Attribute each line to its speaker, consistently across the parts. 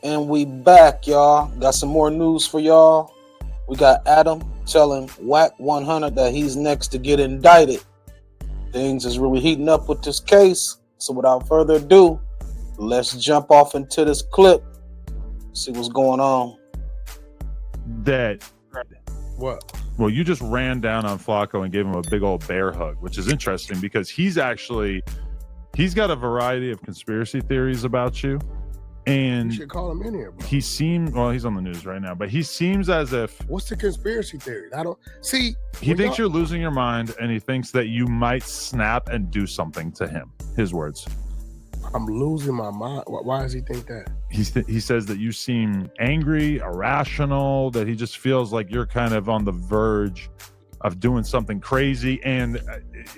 Speaker 1: And we back, y'all. Got some more news for y'all. We got Adam telling Wack 100 that he's next to get indicted. Things is really heating up with this case. So without further ado, let's jump off into this clip. See what's going on.
Speaker 2: What?
Speaker 3: Well, you just ran down on Flacco and gave him a big old bear hug, which is interesting because he's got a variety of conspiracy theories about you. And
Speaker 2: you should call him in here, bro.
Speaker 3: He's on the news right now, but he seems as if...
Speaker 2: What's the conspiracy theory? I don't see.
Speaker 3: He thinks you're losing your mind, and he thinks that you might snap and do something to him. His words.
Speaker 2: I'm losing my mind. Why does he think that?
Speaker 3: He says that you seem angry, irrational, that he just feels like you're kind of on the verge of doing something crazy. And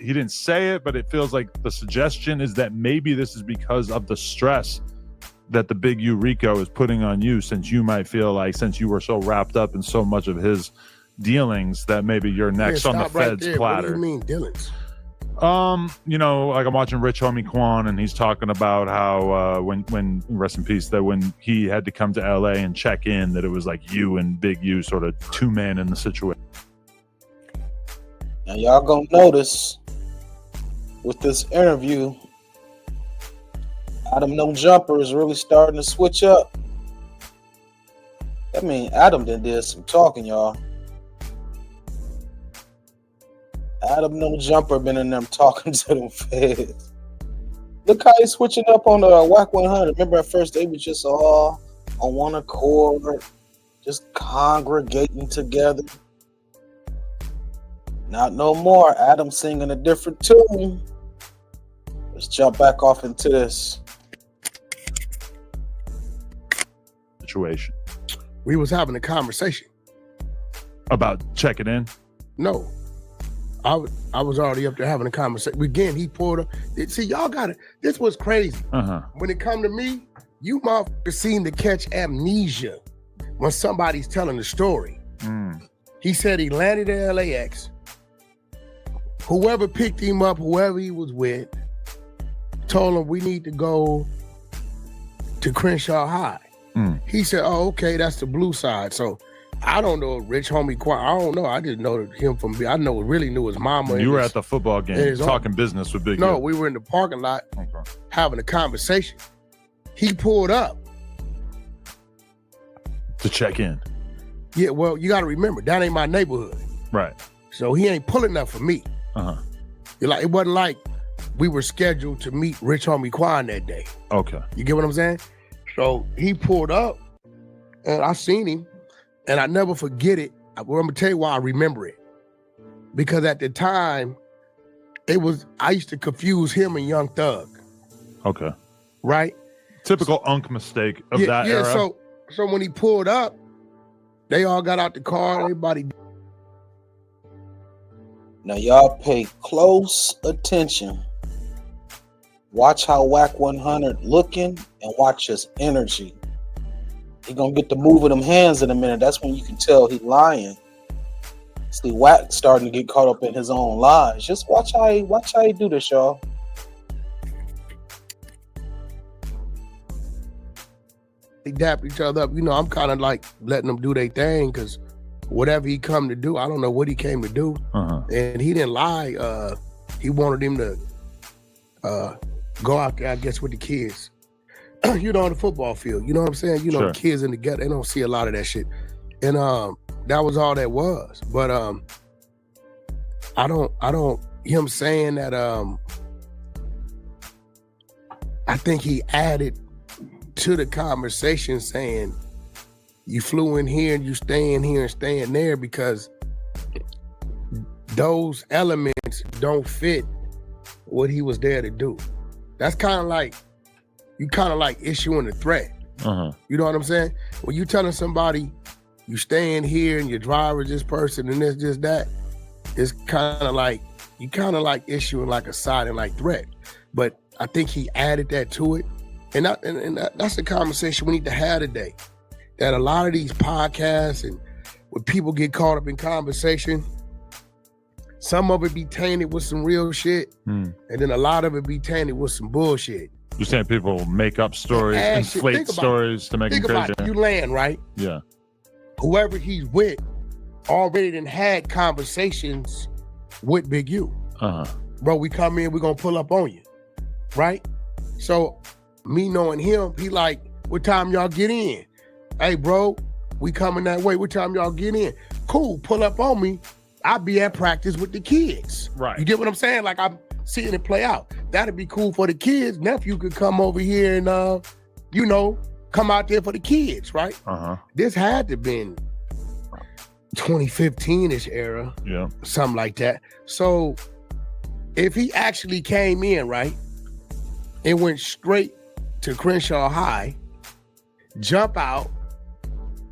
Speaker 3: he didn't say it, but it feels like the suggestion is that maybe this is because of the stress that the big Rico is putting on you, since you might feel like, since you were so wrapped up in so much of his dealings, that maybe you're next on the feds platter.
Speaker 2: What do you mean dealings?
Speaker 3: Like I'm watching Rich Homie Quan, and he's talking about how when rest in peace, that when he had to come to LA and check in, that it was like you and Big U sort of two men in the situation.
Speaker 1: Now y'all gonna notice with this interview, Adam No Jumper is really starting to switch up. I mean, Adam did some talking, y'all. Adam No Jumper been in them talking to them feds. Look how he's switching up on the Wack 100. Remember at first they were just all on one accord, just congregating together. Not no more. Adam singing a different tune. Let's jump back off into this
Speaker 3: situation.
Speaker 2: We was having a conversation
Speaker 3: about checking in.
Speaker 2: No, I was already up there having a conversation. Again, he pulled up. See, y'all got it. This was crazy. When it come to me, you motherfuckers seem to catch amnesia when somebody's telling the story. He said he landed at LAX. Whoever picked him up, whoever he was with, told him we need to go to Crenshaw High. He said, "Oh, okay, that's the blue side." So I don't know Rich Homie Quan. I don't know. I didn't know him from. I really knew his mama.
Speaker 3: You were at the football game talking business with Big.
Speaker 2: No, we were in the parking lot having a conversation. He pulled up
Speaker 3: to check in.
Speaker 2: Yeah, well, you got to remember that ain't my neighborhood,
Speaker 3: right?
Speaker 2: So he ain't pulling up for me. It wasn't like we were scheduled to meet Rich Homie Quan that day.
Speaker 3: Okay,
Speaker 2: you get what I'm saying? So he pulled up, and I seen him, and I never forget it. I'm gonna tell you why I remember it. Because at the time, I used to confuse him and Young Thug.
Speaker 3: Okay.
Speaker 2: Right?
Speaker 3: Typical Unk mistake of that era.
Speaker 2: So when he pulled up, they all got out the car, everybody.
Speaker 1: Now y'all pay close attention. Watch how Wack 100 looking and watch his energy. He gonna get the move of them hands in a minute. That's when you can tell he lying. See, Wack starting to get caught up in his own lies. Just watch how he do this, y'all.
Speaker 2: They dap each other up. I'm kind of like letting them do their thing because whatever he come to do, I don't know what he came to do. And he didn't lie. He wanted him to go out there, I guess, with the kids. On the football field. You know what I'm saying?
Speaker 3: Sure.
Speaker 2: The kids in the ghetto, they don't see a lot of that shit. And that was all that was. But I don't him saying that I think he added to the conversation saying you flew in here and you staying here and staying there because those elements don't fit what he was there to do. That's kind of like issuing a threat. You know what I'm saying? When you telling somebody you staying here and your driver's this person and this, just that, it's kind of like issuing like a silent like threat. But I think he added that to it. And that's the conversation we need to have today. That a lot of these podcasts and when people get caught up in conversation, some of it be tainted with some real shit, and then a lot of it be tainted with some bullshit.
Speaker 3: You're saying people make up stories, inflate stories to make them crazy.
Speaker 2: Think about it. You land, right?
Speaker 3: Yeah.
Speaker 2: Whoever he's with already done had conversations with Big U. Bro, we come in, we're going to pull up on you, right? So me knowing him, he like, what time y'all get in? Hey, bro, we coming that way. What time y'all get in? Cool, pull up on me. I'll be at practice with the kids.
Speaker 3: Right.
Speaker 2: You get what I'm saying? Like, I'm seeing it play out. That'd be cool for the kids. Nephew could come over here and, you know, come out there for the kids, right? This had to been 2015-ish era.
Speaker 3: Yeah.
Speaker 2: Something like that. So if he actually came in, right, and went straight to Crenshaw High, jump out,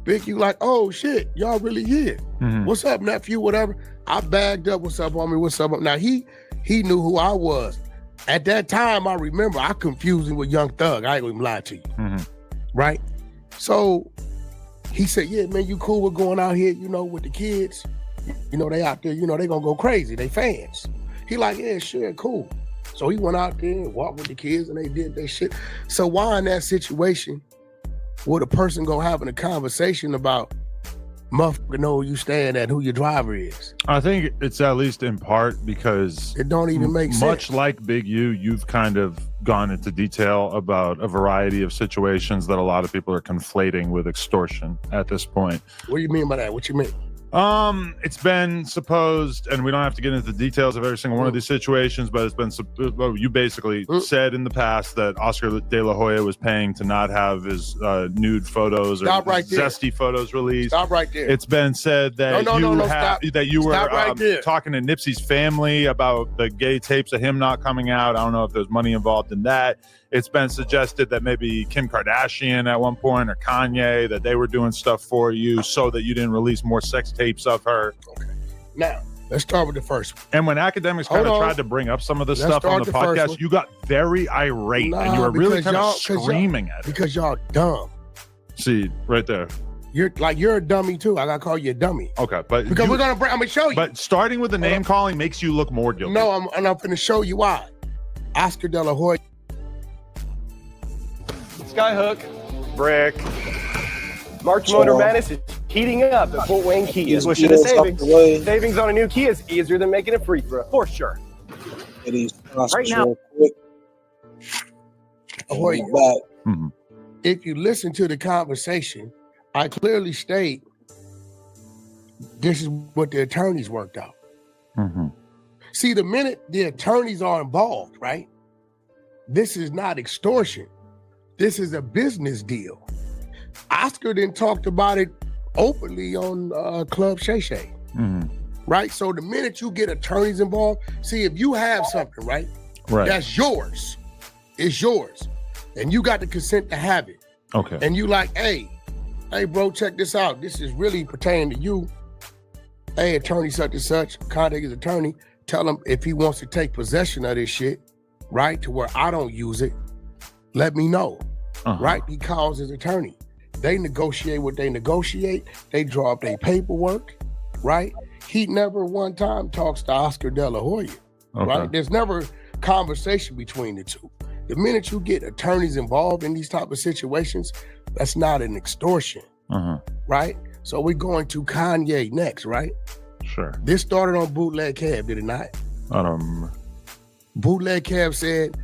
Speaker 2: Big U like, oh shit, y'all really here. What's up, nephew, whatever. I bagged up, what's up, homie, what's up? Now he knew who I was. At that time, I remember I confused him with Young Thug. I ain't gonna even lie to you. Right? So he said, yeah, man, you cool with going out here, you know, with the kids? You know, they out there, you know, they gonna go crazy. They fans. He like, yeah, sure, cool. So he went out there and walked with the kids and they did their shit. So why in that situation would a person go having a conversation about motherfucker know who you stand at, who your driver is?
Speaker 3: I think it's at least in part because
Speaker 2: it don't even make sense.
Speaker 3: Much like Big U, you've kind of gone into detail about a variety of situations that a lot of people are conflating with extortion at this point.
Speaker 2: What do you mean by that? What you mean?
Speaker 3: It's been supposed, and we don't have to get into the details of every single one of these situations, but it's been, you basically said in the past that Oscar De La Hoya was paying to not have his nude photos or zesty photos released.
Speaker 2: Stop right there.
Speaker 3: It's been said that you were talking to Nipsey's family about the gay tapes of him not coming out. I don't know if there's money involved in that. It's been suggested that maybe Kim Kardashian at one point or Kanye, that they were doing stuff for you so that you didn't release more sex tapes of her.
Speaker 2: Okay. Now, let's start with the first one.
Speaker 3: And when academics kind of tried to bring up some of this stuff on the podcast, you got very irate and you were really kind of screaming at it.
Speaker 2: Because y'all dumb.
Speaker 3: See, right there.
Speaker 2: You're a dummy too. I gotta call you a dummy.
Speaker 3: Okay, but
Speaker 2: because I'm gonna show you.
Speaker 3: But starting with the name calling makes you look more guilty.
Speaker 2: No, I'm gonna show you why. Oscar De La Hoya.
Speaker 4: Skyhook, brick. March Motor Madness is heating up at Fort Wayne Kia. What should savings? Savings on a new Kia is easier than making a free throw, for sure.
Speaker 1: Right now.
Speaker 2: If you listen to the conversation, I clearly state this is what the attorneys worked out. See, the minute the attorneys are involved, right? This is not extortion. This is a business deal. Oscar then talked about it openly on Club Shay Shay, right? So the minute you get attorneys involved, see, if you have something, right? That's yours. It's yours. And you got the consent to have it.
Speaker 3: Okay.
Speaker 2: And you like, hey, bro, check this out. This is really pertaining to you. Hey, attorney such and such, contact his attorney. Tell him if he wants to take possession of this shit, right? To where I don't use it, let me know, right? He calls his attorney. They negotiate what they negotiate. They draw up their paperwork, right? He never one time talks to Oscar De La Hoya, right? There's never conversation between the two. The minute you get attorneys involved in these type of situations, that's not an extortion, right? So we're going to Kanye next, right?
Speaker 3: Sure.
Speaker 2: This started on Bootleg Cab, did it not?
Speaker 3: I don't remember.
Speaker 2: Bootleg Cab said,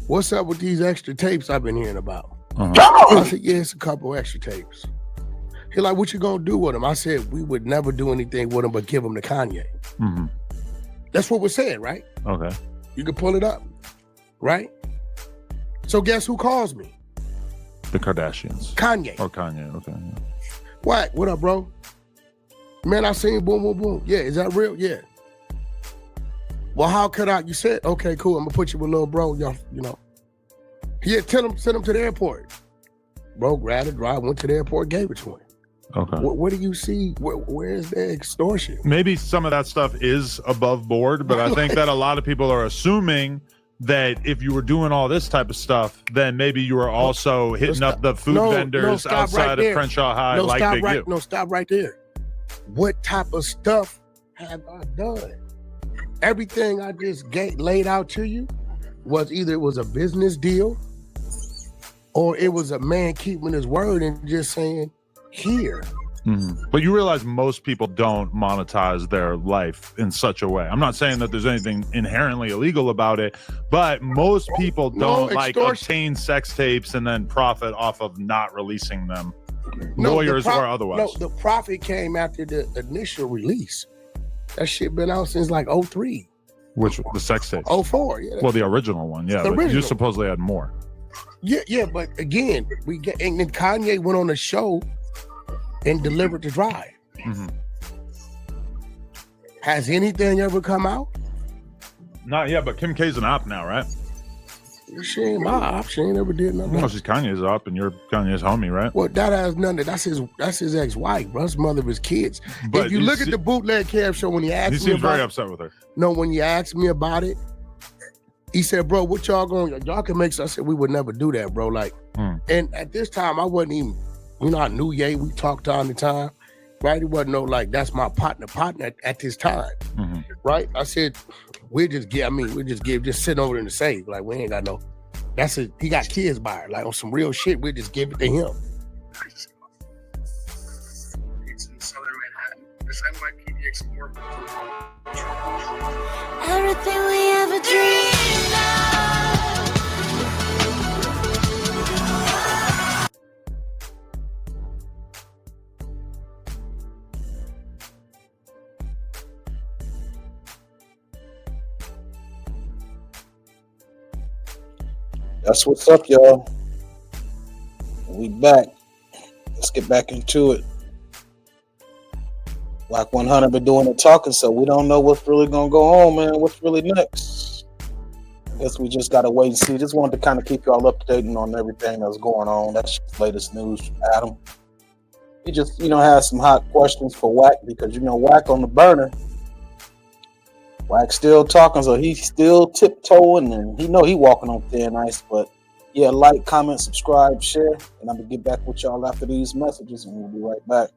Speaker 2: what's up with these extra tapes I've been hearing about? I said, yeah, it's a couple extra tapes. He like, what you gonna do with them? I said, we would never do anything with them but give them to Kanye. That's what was said, right?
Speaker 3: Okay.
Speaker 2: You can pull it up, right? So guess who calls me?
Speaker 3: The Kardashians.
Speaker 2: Kanye.
Speaker 3: Or Kanye, okay. Yeah.
Speaker 2: Wack, what up, bro? Man, I seen boom, boom, boom. Yeah, is that real? Yeah. Well, how could I? You said, okay, cool. I'm gonna put you with little bro. Y'all, you know. Yeah, send him to the airport. Bro, grabbed a drive, went to the airport, gave it to him.
Speaker 3: Okay.
Speaker 2: What do you see? Where's the extortion?
Speaker 3: Maybe some of that stuff is above board, but I think that a lot of people are assuming that if you were doing all this type of stuff, then maybe you were also hitting up the food vendors outside of Crenshaw High like Big U.
Speaker 2: No, stop right there. What type of stuff have I done? Everything I just laid out to you was either it was a business deal, or it was a man keeping his word and just saying, here.
Speaker 3: But you realize most people don't monetize their life in such a way. I'm not saying that there's anything inherently illegal about it, but most people don't obtain sex tapes and then profit off of not releasing them, lawyers or otherwise.
Speaker 2: No, the profit came after the initial release. That shit been out since like 03.
Speaker 3: Which the sex tapes?
Speaker 2: 04, yeah.
Speaker 3: Well, the original one, yeah.
Speaker 2: The original.
Speaker 3: You supposedly had more.
Speaker 2: Yeah, but again, and then Kanye went on the show and delivered the drive. Has anything ever come out?
Speaker 3: Not yet, but Kim K's an op now, right?
Speaker 2: She ain't my op. She ain't ever did nothing.
Speaker 3: Well, she's Kanye's op, and you're Kanye's homie, right?
Speaker 2: Well, that has nothing. That's his ex-wife, bro. That's the mother of his kids. But if you look at the bootleg Kev show when he asked me about it.
Speaker 3: He seems very upset with her.
Speaker 2: No, when you asked me about it, he said, bro, what y'all can make. So I said, we would never do that, bro. Like, and at this time, I wasn't even, I knew Ye. We talked all the time, right? It wasn't no, like, that's my partner at this time, right? I said, just sitting over in the safe. Like, we ain't got no, he got kids by her. Like, on some real shit, we just give it to him. It's in Southern Manhattan. This NYPD Explorer.
Speaker 5: Everything we ever dreamed of.
Speaker 1: That's what's up, y'all. We back. Let's get back into it. Wack 100 been doing the talking, so we don't know what's really gonna go on, man. What's really next? I guess we just gotta wait and see. Just wanted to kind of keep y'all up to date on everything that's going on. That's the latest news from Adam. He just, has some hot questions for Wack because Wack on the burner. Wack still talking, so he's still tiptoeing, and he walking on thin ice. But yeah, like, comment, subscribe, share, and I'm gonna get back with y'all after these messages, and we'll be right back.